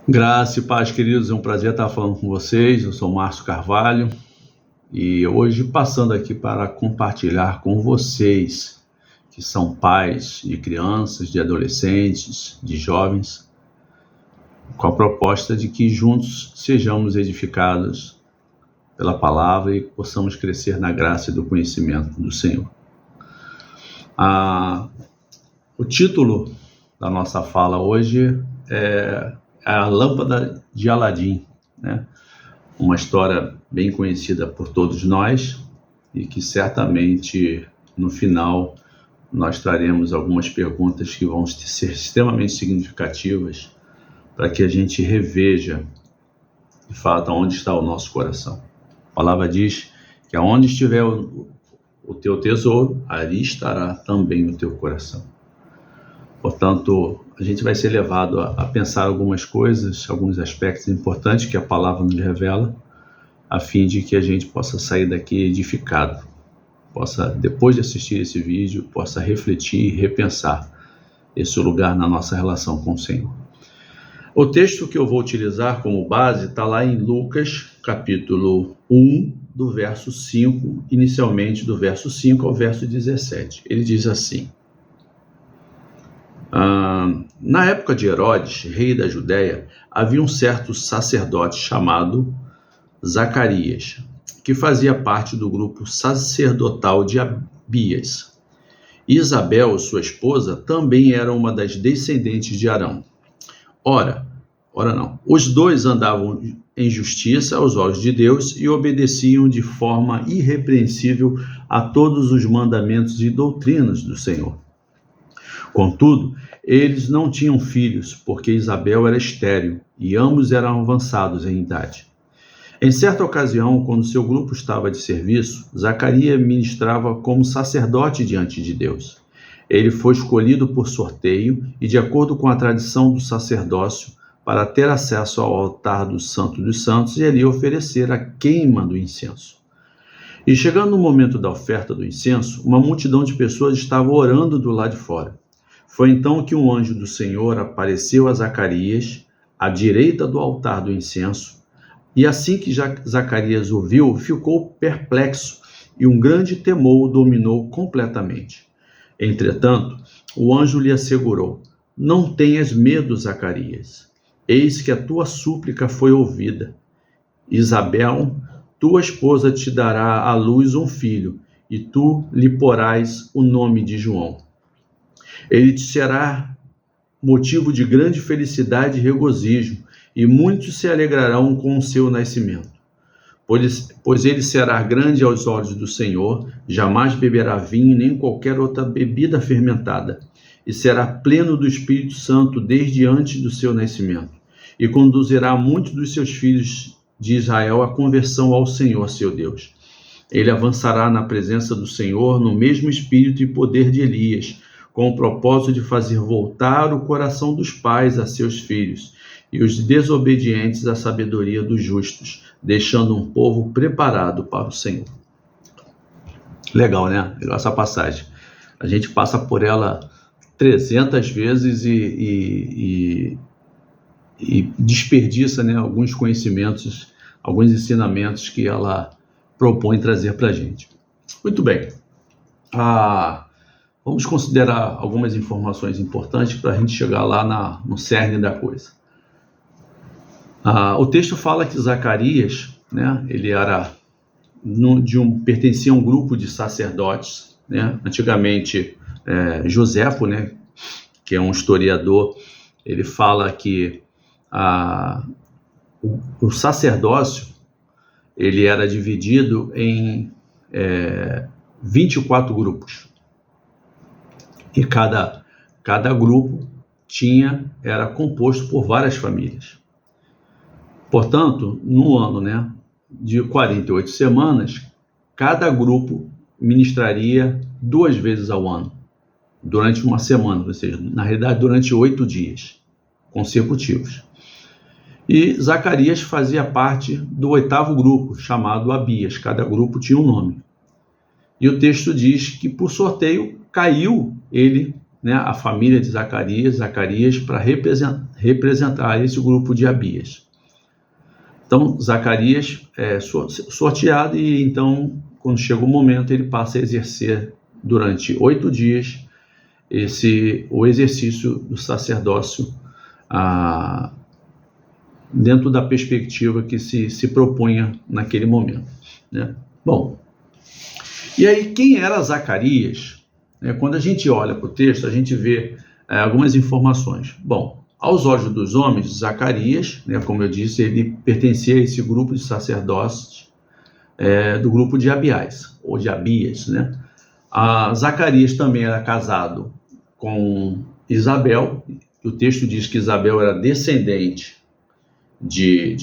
Graça e paz, queridos, é um prazer estar falando com vocês. Eu sou Márcio Carvalho e hoje passando aqui para compartilhar com vocês que são pais de crianças, de adolescentes, de jovens, com a proposta de que juntos sejamos edificados pela palavra e possamos crescer na graça e do conhecimento do Senhor. O título da nossa fala hoje é a Lâmpada de Aladim, né? Uma história bem conhecida por todos nós e que certamente no final nós traremos algumas perguntas que vão ser extremamente significativas para que a gente reveja de fato onde está o nosso coração. A palavra diz que aonde estiver o teu tesouro, ali estará também o teu coração. Portanto, a gente vai ser levado a pensar algumas coisas, alguns aspectos importantes que a palavra nos revela, a fim de que a gente possa sair daqui edificado, possa, depois de assistir esse vídeo, possa refletir e repensar esse lugar na nossa relação com o Senhor. O texto que eu vou utilizar como base está lá em Lucas, capítulo 1, do verso 5, inicialmente do verso 5 ao verso 17. Ele diz assim: na época de Herodes, rei da Judéia, havia um certo sacerdote chamado Zacarias, que fazia parte do grupo sacerdotal de Abias. Isabel, sua esposa, também era uma das descendentes de Arão. Ora não. Os dois andavam em justiça aos olhos de Deus e obedeciam de forma irrepreensível a todos os mandamentos e doutrinas do Senhor. Contudo, eles não tinham filhos, porque Isabel era estéril e ambos eram avançados em idade. Em certa ocasião, quando seu grupo estava de serviço, Zacarias ministrava como sacerdote diante de Deus. Ele foi escolhido por sorteio e, de acordo com a tradição do sacerdócio, para ter acesso ao altar do Santo dos Santos e ali oferecer a queima do incenso. E chegando no momento da oferta do incenso, uma multidão de pessoas estava orando do lado de fora. Foi então que um anjo do Senhor apareceu a Zacarias, à direita do altar do incenso, e assim que Zacarias o viu, ficou perplexo, e um grande temor o dominou completamente. Entretanto, o anjo lhe assegurou: não tenhas medo, Zacarias, eis que a tua súplica foi ouvida. Isabel, tua esposa, te dará à luz um filho, e tu lhe porás o nome de João. Ele te será motivo de grande felicidade e regozijo, e muitos se alegrarão com o seu nascimento. Pois ele será grande aos olhos do Senhor, jamais beberá vinho nem qualquer outra bebida fermentada, e será pleno do Espírito Santo desde antes do seu nascimento, e conduzirá muitos dos seus filhos de Israel à conversão ao Senhor, seu Deus. Ele avançará na presença do Senhor no mesmo espírito e poder de Elias, com o propósito de fazer voltar o coração dos pais a seus filhos e os desobedientes à sabedoria dos justos, deixando um povo preparado para o Senhor. Legal, né? Legal essa passagem. A gente passa por ela 300 vezes e desperdiça, né, alguns conhecimentos, alguns ensinamentos que ela propõe trazer para a gente. Muito bem. Vamos considerar algumas informações importantes para a gente chegar lá no cerne da coisa. O texto fala que Zacarias, né, ele era pertencia a um grupo de sacerdotes, né? Antigamente, Joséfo, né, que é um historiador, ele fala que o sacerdócio ele era dividido em 24 grupos. E cada grupo era composto por várias famílias. Portanto, no ano, né, de 48 semanas, cada grupo ministraria 2 vezes ao ano, durante uma semana, ou seja, na realidade, durante 8 dias consecutivos. E Zacarias fazia parte do 8º grupo, chamado Abias. Cada grupo tinha um nome. E o texto diz que, por sorteio, caiu ele né, a família de Zacarias, para representar esse grupo de Abias. Então, Zacarias é sorteado e, então, quando chega o momento, ele passa a exercer durante 8 dias o exercício do sacerdócio dentro da perspectiva que se propunha naquele momento, né? Bom, e aí quem era Zacarias? Quando a gente olha para o texto, a gente vê algumas informações. Bom, aos olhos dos homens, Zacarias, como eu disse, ele pertencia a esse grupo de sacerdotes do grupo de Abias, ou de Abias, né? Zacarias também era casado com Isabel. O texto diz que Isabel era descendente de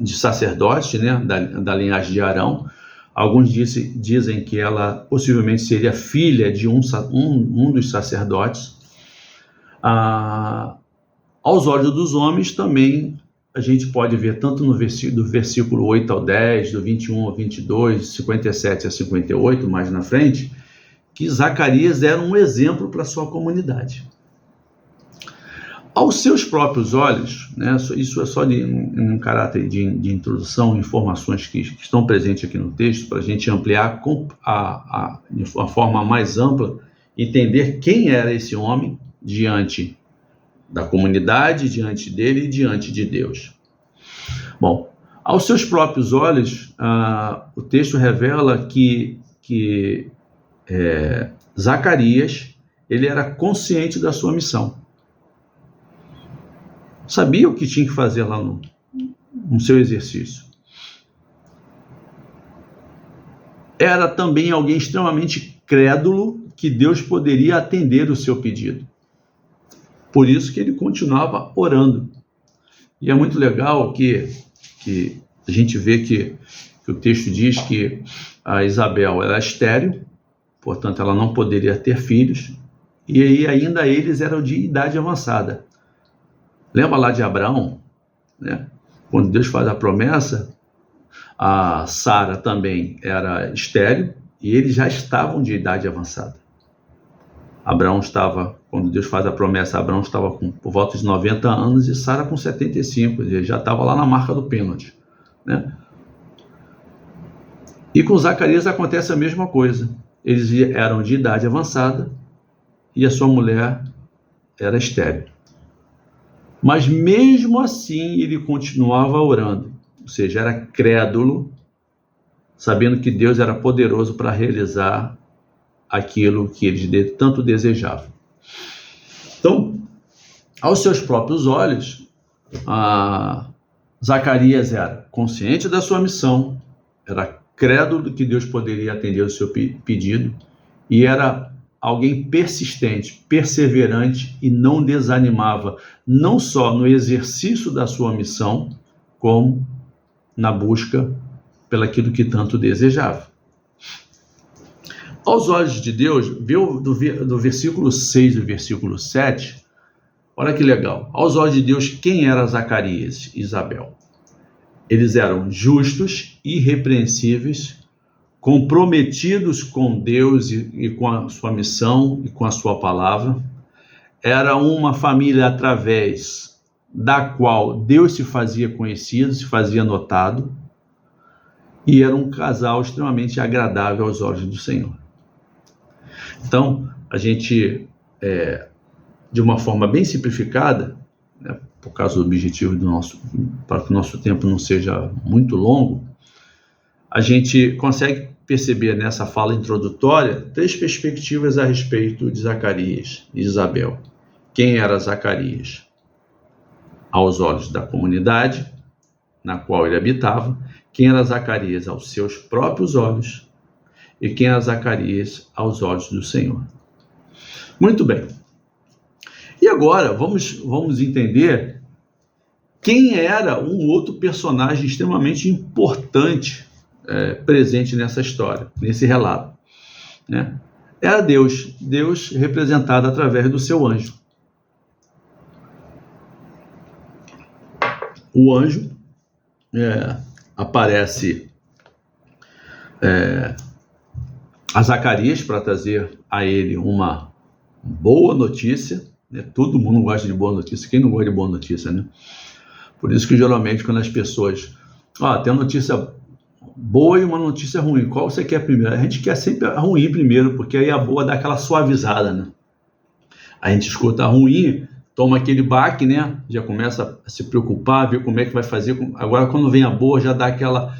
sacerdote, né, da linhagem de Arão. Alguns dizem que ela possivelmente seria filha de um dos sacerdotes. Aos olhos dos homens também a gente pode ver tanto do versículo 8 ao 10, do 21 ao 22, 57 a 58, mais na frente, que Zacarias era um exemplo para a sua comunidade. Aos seus próprios olhos, né, isso é só um caráter de introdução, informações que estão presentes aqui no texto, para a gente ampliar de uma forma mais ampla, entender quem era esse homem diante da comunidade, diante dele e diante de Deus. Bom, aos seus próprios olhos, o texto revela que Zacarias, ele era consciente da sua missão. Sabia o que tinha que fazer lá no seu exercício. Era também alguém extremamente crédulo que Deus poderia atender o seu pedido. Por isso que ele continuava orando. E é muito legal que a gente vê que o texto diz que a Isabel era estéril, portanto ela não poderia ter filhos, e aí ainda eles eram de idade avançada. Lembra lá de Abraão, né? Quando Deus faz a promessa, a Sara também era estéril e eles já estavam de idade avançada. Quando Deus faz a promessa, Abraão estava por volta de 90 anos e Sara com 75, ele já estava lá na marca do pênalti, né? E com Zacarias acontece a mesma coisa. Eles eram de idade avançada e a sua mulher era estéril. Mas mesmo assim ele continuava orando, ou seja, era crédulo, sabendo que Deus era poderoso para realizar aquilo que eles tanto desejavam. Então, aos seus próprios olhos, Zacarias era consciente da sua missão, era crédulo que Deus poderia atender o seu pedido e era alguém persistente, perseverante e não desanimava, não só no exercício da sua missão, como na busca pelaquilo que tanto desejava. Aos olhos de Deus, viu do versículo 6 ao versículo 7, olha que legal. Aos olhos de Deus, quem era Zacarias e Isabel? Eles eram justos, irrepreensíveis, comprometidos com Deus e com a sua missão e com a sua palavra. Era uma família através da qual Deus se fazia conhecido, se fazia notado, e era um casal extremamente agradável aos olhos do Senhor. Então, a gente, de uma forma bem simplificada, né, por causa do objetivo para que o nosso tempo não seja muito longo, a gente consegue perceber nessa fala introdutória 3 perspectivas a respeito de Zacarias e Isabel. Quem era Zacarias? Aos olhos da comunidade na qual ele habitava. Quem era Zacarias aos seus próprios olhos? E quem era Zacarias aos olhos do Senhor? Muito bem. E agora vamos entender quem era um outro personagem extremamente importante presente nessa história, nesse relato, né? Era Deus representado através do seu anjo. O anjo aparece a Zacarias para trazer a ele uma boa notícia, né? Todo mundo gosta de boa notícia, quem não gosta de boa notícia, né? Por isso que geralmente quando as pessoas, tem uma notícia boa e uma notícia ruim, qual você quer primeiro? A gente quer sempre a ruim primeiro, porque aí a boa dá aquela suavizada, né? A gente escuta a ruim, toma aquele baque, né? Já começa a se preocupar, ver como é que vai fazer. Agora quando vem a boa já dá aquela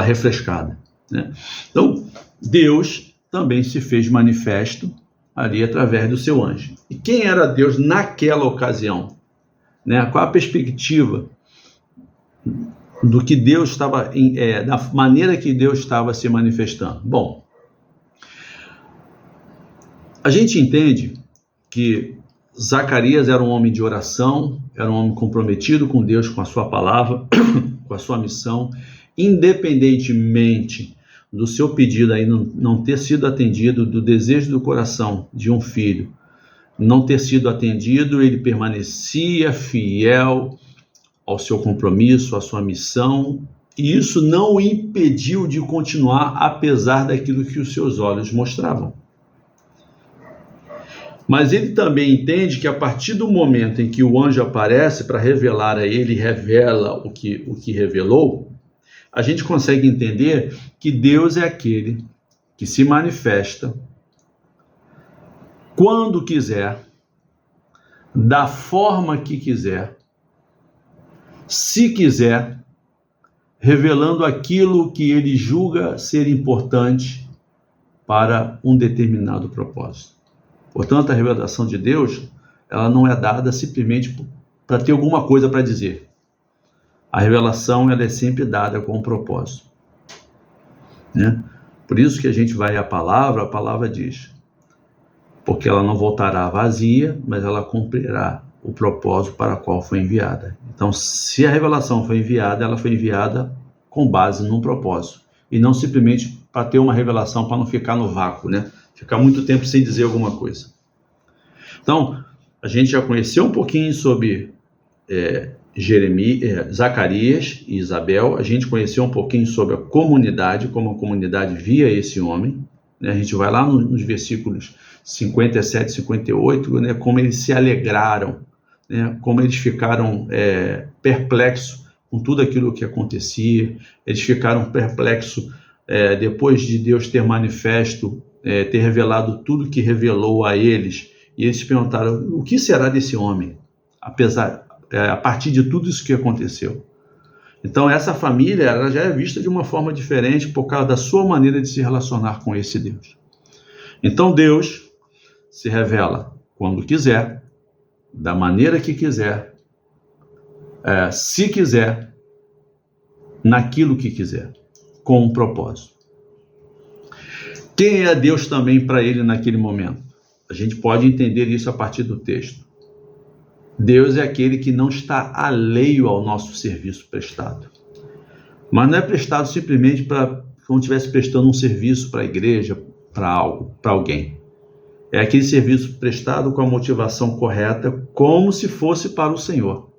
refrescada, né? Então Deus também se fez manifesto ali através do seu anjo. E quem era Deus naquela ocasião? Né? Qual a perspectiva do que Deus estava, da maneira que Deus estava se manifestando? Bom, a gente entende que Zacarias era um homem de oração, era um homem comprometido com Deus, com a sua palavra, com a sua missão, independentemente do seu pedido aí não ter sido atendido, do desejo do coração de um filho não ter sido atendido, ele permanecia fiel ao seu compromisso, à sua missão, e isso não o impediu de continuar, apesar daquilo que os seus olhos mostravam. Mas ele também entende que a partir do momento em que o anjo aparece para revelar a ele, revela o que revelou, a gente consegue entender que Deus é aquele que se manifesta quando quiser, da forma que quiser, se quiser, revelando aquilo que ele julga ser importante para um determinado propósito. Portanto, a revelação de Deus, ela não é dada simplesmente para ter alguma coisa para dizer. A revelação, ela é sempre dada com um propósito, né? Por isso que a gente vai à palavra, a palavra diz: porque ela não voltará vazia, mas ela cumprirá o propósito para o qual foi enviada. Então, se a revelação foi enviada, ela foi enviada com base num propósito, e não simplesmente para ter uma revelação, para não ficar no vácuo, né? Ficar muito tempo sem dizer alguma coisa. Então, a gente já conheceu um pouquinho sobre Zacarias e Isabel, a gente conheceu um pouquinho sobre a comunidade, como a comunidade via esse homem, né? A gente vai lá nos versículos 57, 58, né? Como eles se alegraram, né? Como eles ficaram perplexos com tudo aquilo que acontecia, eles ficaram perplexos depois de Deus ter manifesto, ter revelado tudo que revelou a eles, e eles se perguntaram: o que será desse homem, a partir de tudo isso que aconteceu? Então essa família, ela já é vista de uma forma diferente por causa da sua maneira de se relacionar com esse Deus. Então Deus se revela quando quiser, da maneira que quiser, se quiser, naquilo que quiser, com um propósito. Quem é Deus também para ele naquele momento? A gente pode entender isso a partir do texto. Deus é aquele que não está alheio ao nosso serviço prestado. Mas não é prestado simplesmente para como estivesse prestando um serviço para a igreja, para alguém. É aquele serviço prestado com a motivação correta, como se fosse para o Senhor.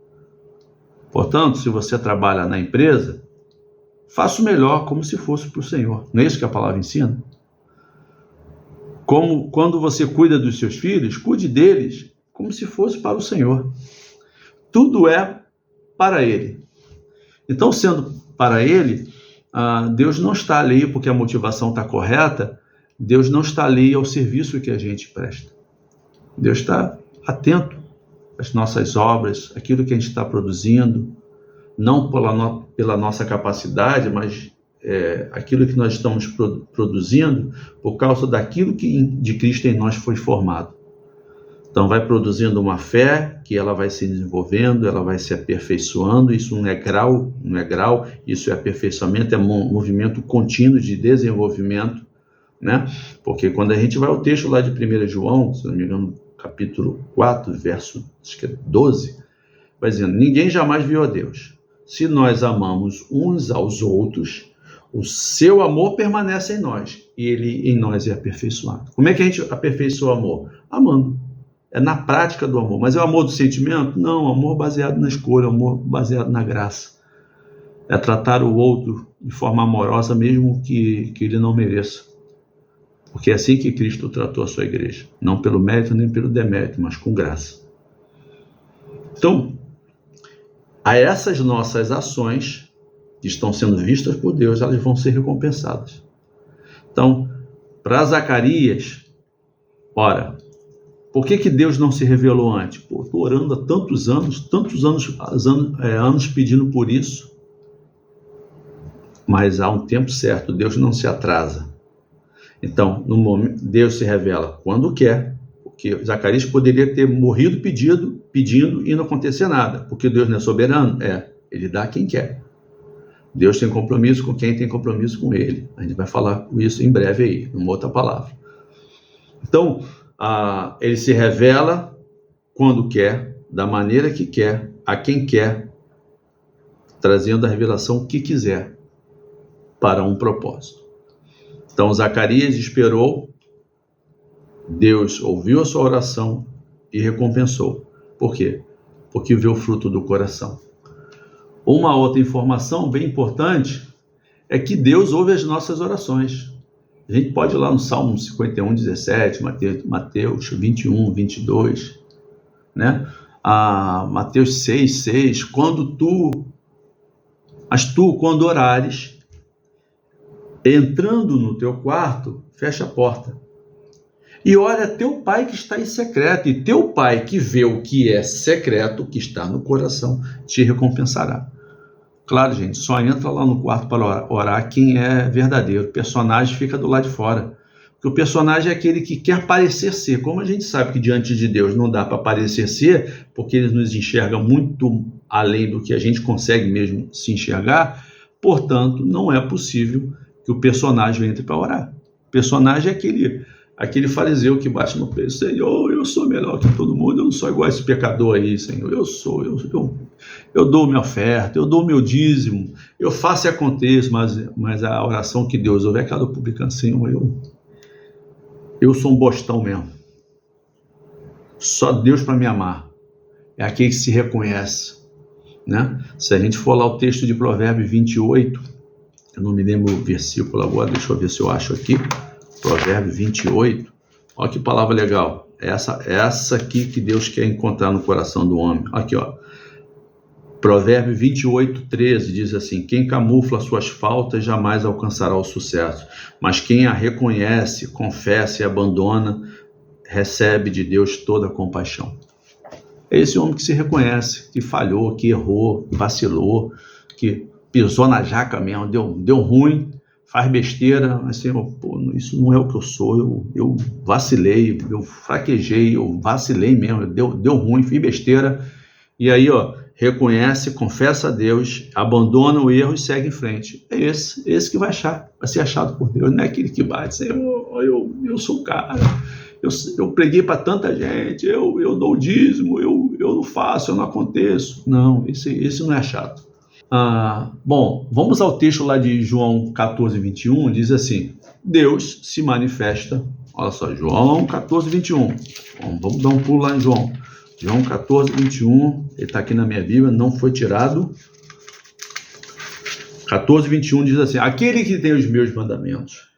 Portanto, se você trabalha na empresa, faça o melhor como se fosse para o Senhor. Não é isso que a palavra ensina? Como quando você cuida dos seus filhos, cuide deles como se fosse para o Senhor. Tudo é para Ele. Então, sendo para Ele, Deus não está alheio, porque a motivação está correta, Deus não está alheio ao serviço que a gente presta. Deus está atento às nossas obras, aquilo que a gente está produzindo, não pela nossa capacidade, mas aquilo que nós estamos produzindo por causa daquilo que de Cristo em nós foi formado. Então vai produzindo uma fé que ela vai se desenvolvendo, ela vai se aperfeiçoando. Isso não é grau, isso é aperfeiçoamento, é um movimento contínuo de desenvolvimento, né? Porque quando a gente vai ao texto lá de 1 João, se não me engano, capítulo 4, verso 12, vai dizendo: ninguém jamais viu a Deus. Se nós amamos uns aos outros, o seu amor permanece em nós, e ele em nós é aperfeiçoado. Como é que a gente aperfeiçoa o amor? Amando. É na prática do amor. Mas é o amor do sentimento? Não, amor baseado na escolha, amor baseado na graça. É tratar o outro de forma amorosa, mesmo que ele não mereça. Porque é assim que Cristo tratou a sua igreja. Não pelo mérito nem pelo demérito, mas com graça. Então, a essas nossas ações, que estão sendo vistas por Deus, elas vão ser recompensadas. Então, para Zacarias, ora, por que Deus não se revelou antes? Estou orando há tantos anos pedindo por isso, mas há um tempo certo, Deus não se atrasa. Então, no momento, Deus se revela quando quer, porque Zacarias poderia ter morrido pedindo e não acontecer nada, porque Deus não é soberano? Ele dá a quem quer. Deus tem compromisso com quem tem compromisso com ele. A gente vai falar isso em breve aí, numa outra palavra. Então, ele se revela quando quer, da maneira que quer, a quem quer, trazendo a revelação que quiser para um propósito. Então, Zacarias esperou, Deus ouviu a sua oração e recompensou. Por quê? Porque viu o fruto do coração. Uma outra informação bem importante é que Deus ouve as nossas orações. A gente pode ir lá no Salmo 51, 17, Mateus 21, 22, né? Mateus 6, 6, quando orares, entrando no teu quarto, fecha a porta. E ora a teu pai que está em secreto, e teu pai que vê o que é secreto, que está no coração, te recompensará. Claro, gente, só entra lá no quarto para orar quem é verdadeiro. O personagem fica do lado de fora. Porque o personagem é aquele que quer parecer ser. Como a gente sabe que diante de Deus não dá para parecer ser, porque ele nos enxerga muito além do que a gente consegue mesmo se enxergar, portanto, não é possível que o personagem entre para orar. O personagem é aquele fariseu que bate no peito: Senhor, eu sou melhor que todo mundo, eu não sou igual a esse pecador aí, Senhor, eu dou minha oferta, eu dou meu dízimo, eu faço e aconteça, mas a oração que Deus ouve é aquela do publicano: Senhor, eu sou um bostão mesmo, só Deus para me amar. É aquele que se reconhece, né? Se a gente for lá o texto de Provérbios 28, eu não me lembro o versículo agora, deixa eu ver se eu acho aqui, Provérbios 28, olha que palavra legal, essa aqui que Deus quer encontrar no coração do homem. Aqui, ó, Provérbios 28, 13, diz assim: quem camufla suas faltas jamais alcançará o sucesso, mas quem a reconhece, confessa e abandona, recebe de Deus toda a compaixão. É esse homem que se reconhece, que falhou, que errou, que vacilou, que pisou na jaca mesmo, deu ruim, faz besteira, mas Senhor, isso não é o que eu sou, eu vacilei, eu fraquejei, eu vacilei mesmo, deu ruim, fiz besteira. E aí, ó, reconhece, confessa a Deus, abandona o erro e segue em frente. É esse que vai ser achado por Deus, não é aquele que bate: Senhor, eu sou o cara, eu preguei para tanta gente, eu dou o dízimo, eu não faço, eu não aconteço. Não, esse não é achado. Bom, vamos ao texto lá de João 14, 21, diz assim: Deus se manifesta, olha só, João 14, 21, vamos dar um pulo lá em João 14, 21, ele está aqui na minha Bíblia, não foi tirado. 14, 21 diz assim: aquele que tem os meus mandamentos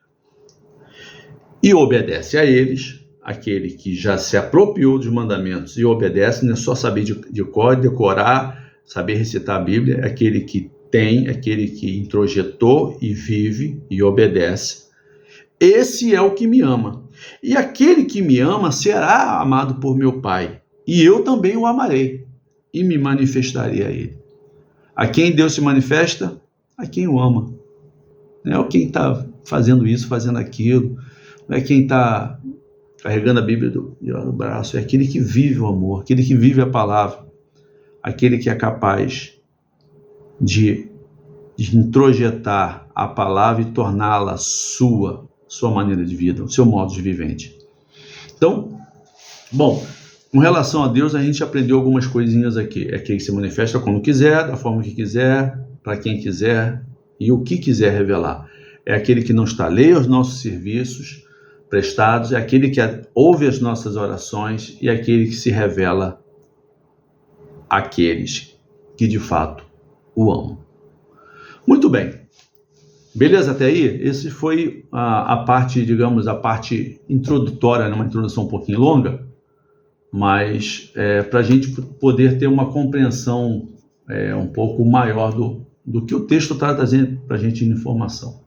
e obedece a eles, aquele que já se apropriou dos mandamentos e obedece, não é só saber de cor, decorar, saber recitar a Bíblia, é aquele que tem, aquele que introjetou e vive e obedece. Esse é o que me ama. E aquele que me ama será amado por meu Pai, e eu também o amarei e me manifestarei a ele. A quem Deus se manifesta? A quem o ama. Não é quem está fazendo isso, fazendo aquilo, não é quem está carregando a Bíblia no braço, é aquele que vive o amor, aquele que vive a palavra, aquele que é capaz de introjetar a palavra e torná-la sua maneira de vida, o seu modo de vivente. Então, bom, com relação a Deus, a gente aprendeu algumas coisinhas aqui. É aquele que se manifesta quando quiser, da forma que quiser, para quem quiser e o que quiser revelar. É aquele que não está alheio aos nossos serviços prestados, é aquele que ouve as nossas orações e é aquele que se revela àqueles que de fato o amam. Muito bem. Beleza, até aí? Esse foi a parte, digamos, a parte introdutória, né? Uma introdução um pouquinho longa, mas para a gente poder ter uma compreensão um pouco maior do que o texto está trazendo para a gente de informação.